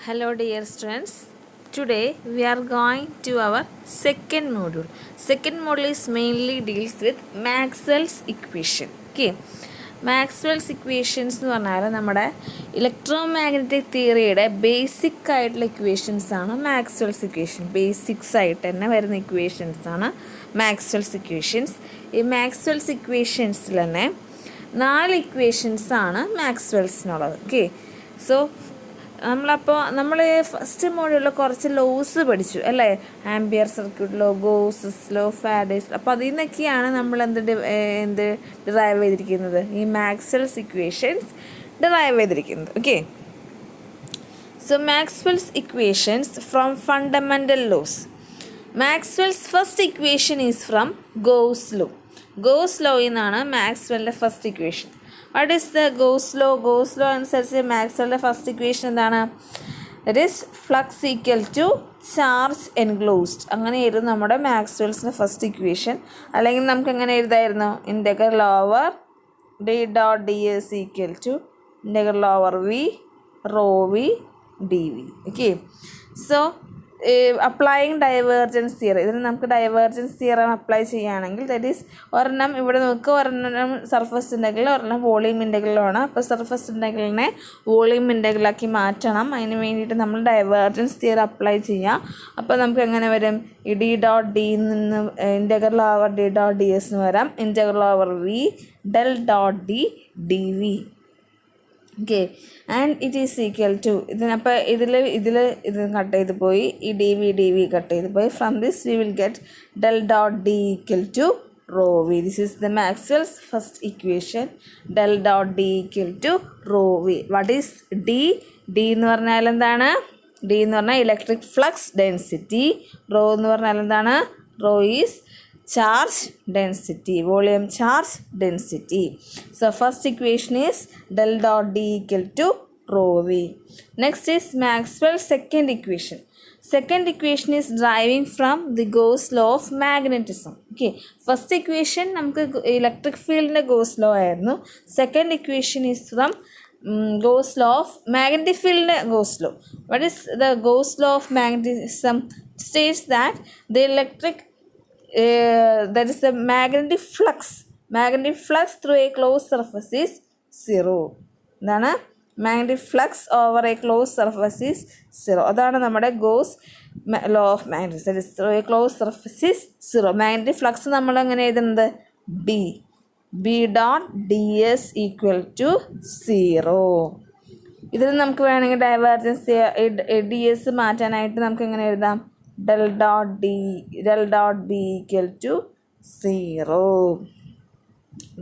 Hello dear students. Today we are going to our second module. Second module is mainly deals with Maxwell's equation. Okay. Maxwell's equations എന്ന് പറഞ്ഞാൽ നമ്മുടെ electromagnetic തിയറിയുടെ basic ആയിട്ടുള്ള equations ആണ് Maxwell's equation. Basics ആയിട്ട് തന്നെ വരുന്ന equations ആണ് മാക്സ്വെൽസ് ഇക്വേഷൻസ്. ഈ മാക്സ്വെൽസ് ഇക്വേഷൻസിൽ തന്നെ 4 ഇക്വേഷൻസ് ആണ് മാക്സ്വെൽസിനുള്ളത്. ഓക്കെ. സോ നമ്മൾ ഫസ്റ്റ് മോഡ്യൂളിൽ കുറച്ച് ലോസ് പഠിച്ചു അല്ലേ? Ampere circuit law, Gauss's law, Faraday's. അപ്പോൾ അതിൽ നിന്നൊക്കെയാണ് നമ്മൾ എന്ത് ഡിറൈവ് ചെയ്തിരിക്കുന്നത്, ഈ മാക്സ്വെൽസ് ഇക്വേഷൻസ് ഡിറൈവ് ചെയ്തിരിക്കുന്നത്. Okay. So Maxwell's equations from fundamental laws. Maxwell's first equation is from Gauss law. Goes ലോയിൽ നിന്നാണ് മാക്സ്വെല്ലിൻ്റെ first equation. What is the Gauss law? Gauss law അനുസരിച്ച് മാക്സ്വെല്ലിൻ്റെ ഫസ്റ്റ് ഇക്വേഷൻ എന്താണ്? That is flux equal to charge enclosed. അങ്ങനെയായിരുന്നു നമ്മുടെ മാക്സ്വെൽസിൻ്റെ first equation. അല്ലെങ്കിൽ നമുക്ക് എങ്ങനെ എഴുതായിരുന്നു? Integral over D dot D S equal to integral over V rho V D V. Okay. So applying divergence theorem. ഇതിന് നമുക്ക് ഡൈവേർജൻസ് തിയറം അപ്ലൈ ചെയ്യുകയാണെങ്കിൽ ദറ്റ് ഈസ് ഒരെണ്ണം ഇവിടെ നമുക്ക് ഒരെണ്ണം സർഫസ് ഇൻ്റഗ്രൽ, ഒരെണ്ണം വോളിയം ഇൻ്റഗ്രലാണ്. അപ്പോൾ സർഫസ് ഇൻ്റഗ്രലിനെ വോളിയം ഇൻ്റഗ്രലാക്കി മാറ്റണം. അതിന് വേണ്ടിയിട്ട് നമ്മൾ ഡൈവേർജൻസ് തിയറം അപ്ലൈ ചെയ്യാം. അപ്പോൾ നമുക്ക് എങ്ങനെ വരും? ഈ ഡി ഡോട്ട് ഡി നിന്ന് integral over D dot D S എന്ന് വരാം. Integral over V del dot D D V. Okay. And it is equal to ഇതിനപ്പോൾ ഇത് കട്ട് ചെയ്ത് പോയി, ഈ ഡി വി കട്ട് ചെയ്ത് പോയി. From this we will get del dot D equal to rho V. This is the Maxwell's first equation. Del dot D equal to rho V. What is D? D എന്ന് പറഞ്ഞാൽ എന്താണ്? D എന്ന് പറഞ്ഞാൽ electric flux density. Raw എന്ന് പറഞ്ഞാൽ എന്താണ്? Rho is charge density, volume charge density. So first equation is del dot D equal to rho V. Next is Maxwell's second equation. Second equation is deriving from the Gauss law of magnetism. Okay. First equation നമുക്ക് electric ഫീൽഡിൻ്റെ goes law ആയിരുന്നു. Second equation is from Gauss law of magnetic field Gauss law. What is the Gauss law of magnetism? States that the electric that is the magnetic flux through a closed surface is zero. എന്താണ്? Magnetic flux over a close surface is zero. അതാണ് നമ്മുടെ Gauss law of magnetism. That is through a close surface is zero. Magnetic flux നമ്മൾ എങ്ങനെ എഴുതുന്നത്? B dot D S equal to zero. ഇതിൽ നമുക്ക് വേണമെങ്കിൽ divergence D S മാറ്റാനായിട്ട് നമുക്ക് എങ്ങനെ എഴുതാം? del dot b equal to 0.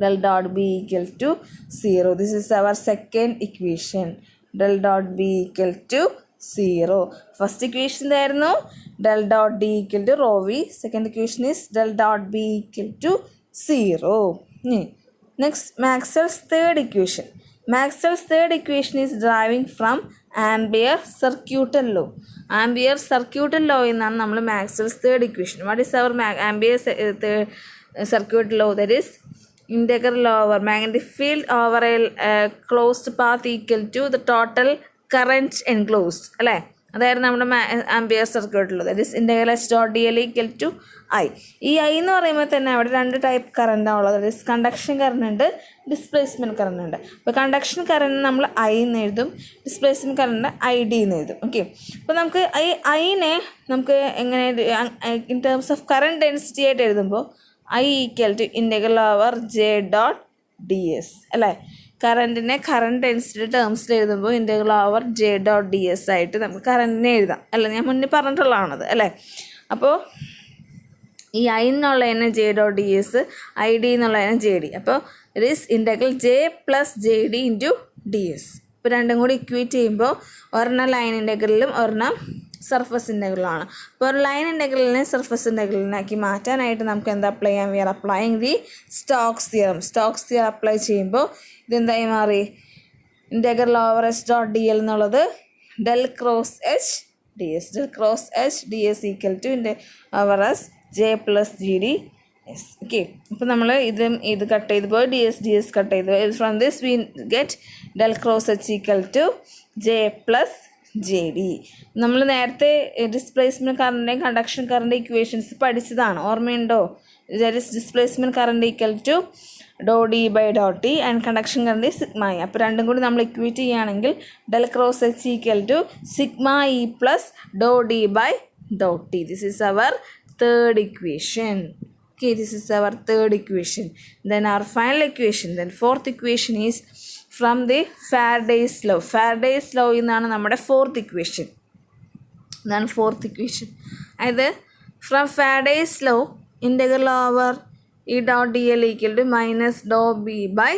Del dot b equal to 0. This is our second equation. Del dot b equal to 0. First equation ആയിരുന്നു del dot d equal to rho v. Second equation is del dot b equal to 0. Next, Maxwell's third equation. Maxwell's third equation is deriving from Ampere circuital law. Ampere circuital law എന്നാണ് നമ്മൾ Maxwell's third equation. What is our Ampere circuital law? That is integral over magnetic field over a closed path equal to the total current enclosed. അല്ലേ? അതായിരുന്നു നമ്മുടെ Ampere സർക്യൂട്ടിൽ. That is integral H dot D L equal to I. ഈ I എന്ന് പറയുമ്പോൾ തന്നെ അവിടെ 2 type കറണ്ടാണ് ഉള്ളത്. ദാറ്റ് ഈസ് കണ്ടക്ഷൻ കറണ്ട് ഉണ്ട്, ഡിസ്പ്ലേസ്മെൻറ്റ് കറണ്ട് ഉണ്ട്. അപ്പോൾ കണ്ടക്ഷൻ കറണ്ട് നമ്മൾ ഐ എന്ന് എഴുതും, ഡിസ്പ്ലേസ്മെൻറ്റ് കറണ്ട് ഐ ഡി എന്ന് എഴുതും. ഓക്കെ. അപ്പോൾ നമുക്ക് ഐനെ നമുക്ക് എങ്ങനെ in terms of current density ആയിട്ട് എഴുതുമ്പോൾ I equal to integral over J dot D S അല്ലേ? കറണ്ടിനെ കറണ്ട് ഡെൻസിറ്റി ടേംസിൽ എഴുതുമ്പോൾ integral over J dot D S ആയിട്ട് നമുക്ക് കറണ്ടിനെ എഴുതാം അല്ല? ഞാൻ മുന്നേ പറഞ്ഞിട്ടുള്ളതാണത് അല്ലേ? അപ്പോൾ ഈ ഐ എന്നുള്ളതിന് J dot D S, I D എന്നുള്ളതിന് ജെ ഡി. അപ്പോൾ it is integral J plus J D into D S. ഇപ്പോൾ രണ്ടും കൂടി ഇക്വേറ്റ് ചെയ്യുമ്പോൾ ഒരെണ്ണം ലൈൻ ഇൻ്റഗ്രലും ഒരെണ്ണം സർഫസ് ഇൻ്റഗ്രലാണ്. അപ്പോൾ ഒരു ലൈൻ ഇൻ്റഗ്രലിനെ സർഫസ് ഇൻ്റഗ്രലിനാക്കി മാറ്റാനായിട്ട് നമുക്ക് എന്താ അപ്ലൈ ചെയ്യാം? We are applying the Stokes theorem. Stokes theorem apply ചെയ്യുമ്പോൾ ഇതെന്തായി മാറി? Integral over H dot D L എന്നുള്ളത് del cross H D S. Del cross H D S equal to over S J plus G D S. Okay. അപ്പോൾ നമ്മൾ ഇത് cut ചെയ്ത് പോയി D S cut ചെയ്ത് പോയി. From this we get del cross H equal to J plus J D. നമ്മൾ നേരത്തെ displacement കറണ്ടിൻ്റെയും കണ്ടക്ഷൻ കറണ്ട് ഇക്വേഷൻസ് പഠിച്ചതാണ്, ഓർമ്മയുണ്ടോ? That is displacement current equal to do D by do T and conduction current sigma E. അപ്പോൾ രണ്ടും കൂടി നമ്മൾ equate ചെയ്യുകയാണെങ്കിൽ del cross H equal to sigma E plus do D by do T. This is our third equation. Okay, this is our third equation. Then our final equation, then fourth equation is from the Faraday's law. Faraday's law എന്നാണ് നമ്മുടെ fourth equation. ഇതാണ് fourth equation. അതായത് from Faraday's law, integral over E dot dl equal to minus dou b by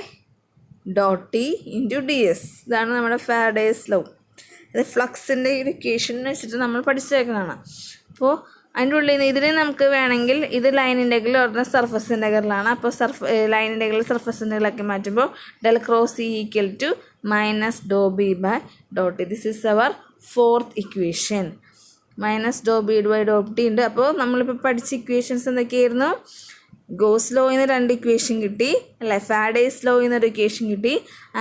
dou t into ds. ഇതാണ് നമ്മുടെ Faraday's law. അത് ഫ്ലക്സിൻ്റെ ഒരു equation വെച്ചിട്ട് നമ്മൾ പഠിച്ചേക്കുന്നതാണ്. അപ്പോൾ അതിൻ്റെ ഉള്ളിൽ നിന്ന് ഇതിനെ നമുക്ക് വേണമെങ്കിൽ ഇത് ലൈൻ ഇൻ്റഗ്രൽ പറഞ്ഞ സർഫസ് ഇൻ്റഗ്രലാണ്. അപ്പോൾ ലൈൻ ഇൻ്റഗ്രൽ സർഫസ് ഇൻ്റഗ്രലാക്കി മാറ്റുമ്പോൾ del cross E equal to minus do B by do T. This is our fourth equation. Minus do B by do T ഉണ്ട്. അപ്പോൾ നമ്മളിപ്പോൾ പഠിച്ച ഇക്വേഷൻസ് എന്തൊക്കെയായിരുന്നു? ഗോസ് ലോയിൽ നിന്ന് 2 ഇക്വേഷൻ കിട്ടി അല്ലേ, ഫാരഡേസ് ലോയിൽ നിന്ന് ഒരു ഇക്വേഷൻ കിട്ടി,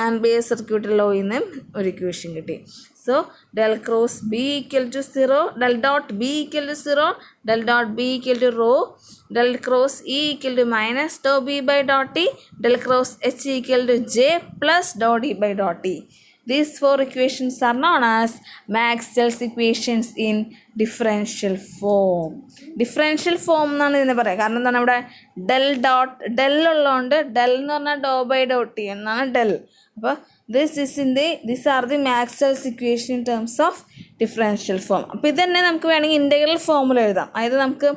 ആംപിയർ സർക്യൂട്ട് ലോയിൽ നിന്നും ഒരു ഇക്വേഷൻ കിട്ടി. So del cross B equal to 0, del dot B equal to 0, del dot B equal to rho, del cross E equal to minus dou B by dot T, del cross H equal to J plus dou D by dot T. These 4 equations are known as Maxwell's equations in differential form. Differential form എന്നാണ് ഇതിനെ പറയുക. കാരണം എന്താണ്, ഇവിടെ del ഉള്ളതുകൊണ്ട് del എന്ന് പറഞ്ഞാൽ ഡോ by do T എന്നാണ് ഡെൽ. അപ്പോൾ these are the Maxwell's equation in terms of differential form. അപ്പോൾ ഇത് തന്നെ നമുക്ക് വേണമെങ്കിൽ ഇൻ്റഗ്രൽ ഫോമിൽ എഴുതാം. അതായത് നമുക്ക്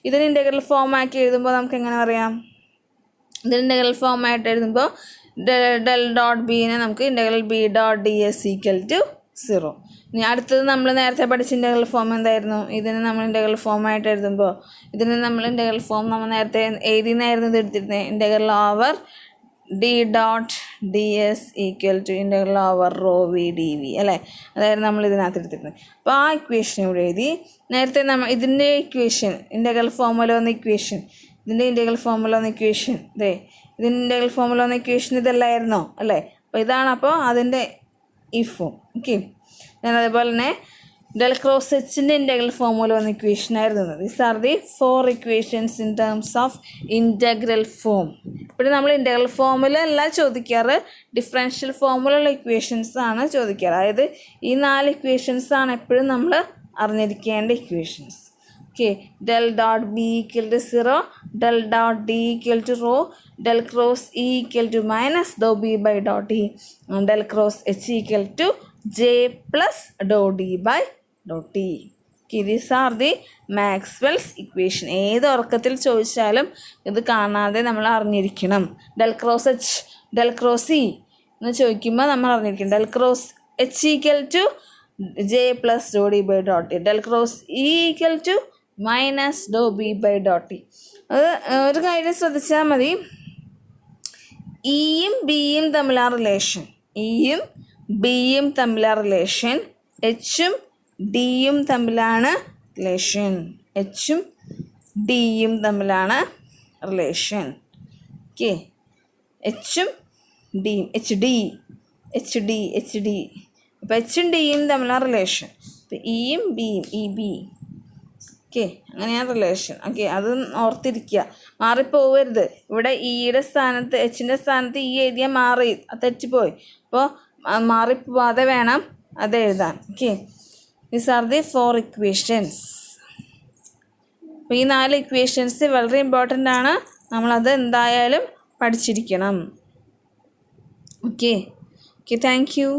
ഇതിന് ഇൻ്റഗ്രൽ ഫോം ആക്കി എഴുതുമ്പോൾ നമുക്ക് എങ്ങനെ പറയാം? ഇതിന് ഇൻ്റഗ്രൽ ഫോം ആയിട്ട് എഴുതുമ്പോൾ ഡെൽ ഡോട്ട് ബീനെ നമുക്ക് integral B dot D S equal to 0. ഇനി അടുത്തത് നമ്മൾ നേരത്തെ പഠിച്ച ഇൻ്റഗ്രൽ ഫോം എന്തായിരുന്നു? ഇതിന് നമ്മൾ ഇൻ്റഗ്രൽ ഫോം ആയിട്ട് എഴുതുമ്പോൾ നമ്മൾ നേരത്തെ എഴുതിയെന്നായിരുന്നു ഇത് എടുത്തിരുന്നത്. Integral over D dot D S equal to integral over rho V D V അല്ലേ, അതായിരുന്നു നമ്മൾ ഇതിനകത്ത് എടുത്തിരുന്നത്. അപ്പോൾ ആ ഇക്വേഷൻ ഇവിടെ എഴുതി. നേരത്തെ ഇതിൻ്റെ ഇക്വേഷൻ ഇൻ്റഗ്രൽ ഫോമുല വന്ന ഇക്വേഷൻ, ഇതിൻ്റെ ഇൻ്റഗ്രൽ ഫോമുല വന്ന ഇക്വേഷൻ ഇതിൻ്റെ ഇൻ്റഗ്രൽ ഫോമുല വന്ന ഇക്വേഷൻ ഇതല്ലായിരുന്നോ അല്ലേ? അപ്പോൾ ഇതാണ് അപ്പോൾ അതിൻ്റെ ഈ ഫോം. ഓക്കെ, ഞാൻ അതേപോലെ തന്നെ ഡെൽ ക്രോസ് എച്ചിൻ്റെ ഇൻ്റഗ്രൽ ഫോമുല വന്ന ഇക്വേഷൻ ആയിരുന്നു. These are the 4 equations in terms of integral form. ഇവിടെ നമ്മൾ ഇൻ്റഗ്രൽ ഫോമുല അല്ല ചോദിക്കാറ്, ഡിഫറൻഷ്യൽ ഫോമുലുള്ള ഇക്വേഷൻസ് ആണ് ചോദിക്കാറ്. അതായത് ഈ 4 ഇക്വേഷൻസ് ആണ് എപ്പോഴും നമ്മൾ അറിഞ്ഞിരിക്കേണ്ട equations. Okay, del dot B equal to 0, del dot D equal to rho, del cross E equal to minus do B by do T, del cross H equal to J plus do D by do T. These are the Maxwell's equation. ഏത് ഉറക്കത്തിൽ ചോദിച്ചാലും ഇത് കാണാതെ നമ്മൾ അറിഞ്ഞിരിക്കണം. Del cross H, del cross E എന്ന് ചോദിക്കുമ്പോൾ നമ്മൾ അറിഞ്ഞിരിക്കണം. Del cross H equal to J plus do D by do T, del cross E equal to minus do B by do T. അത് ഒരു കാര്യം ശ്രദ്ധിച്ചാൽ മതി, ഇയും ബിയും തമ്മിലാണ് റിലേഷൻ, ഇയും ബിയും തമ്മിലാണ് റിലേഷൻ, എച്ചും ഡിയും തമ്മിലാണ് റിലേഷൻ, എച്ചും ഡിയും തമ്മിലാണ് റിലേഷൻ. ഓക്കെ, എച്ചും ഡിയും, എച്ച് ഡി അപ്പോൾ എച്ചും ഡിയും തമ്മിലാണ് റിലേഷൻ. അപ്പോൾ ഇയും ബിയും, ഇ ബി. ഓക്കെ, അങ്ങനെയാണ് റിലേഷൻ. ഓക്കെ, അത് ഓർത്തിരിക്കുക, മാറിപ്പോവരുത്. ഇവിടെ ഇയുടെ സ്ഥാനത്ത് എച്ചിൻ്റെ സ്ഥാനത്ത് ഇ എഴുതിയാൽ മാറി, തെറ്റിപ്പോയി. അപ്പോൾ മാറിപ്പോവാതെ വേണം അത് എഴുതാൻ. Okay, these are the 4 equations. അപ്പോൾ ഈ 4 ഇക്വേഷൻസ് വളരെ ഇമ്പോർട്ടൻ്റ് ആണ്, നമ്മളത് എന്തായാലും പഠിച്ചിരിക്കണം. Okay, thank you.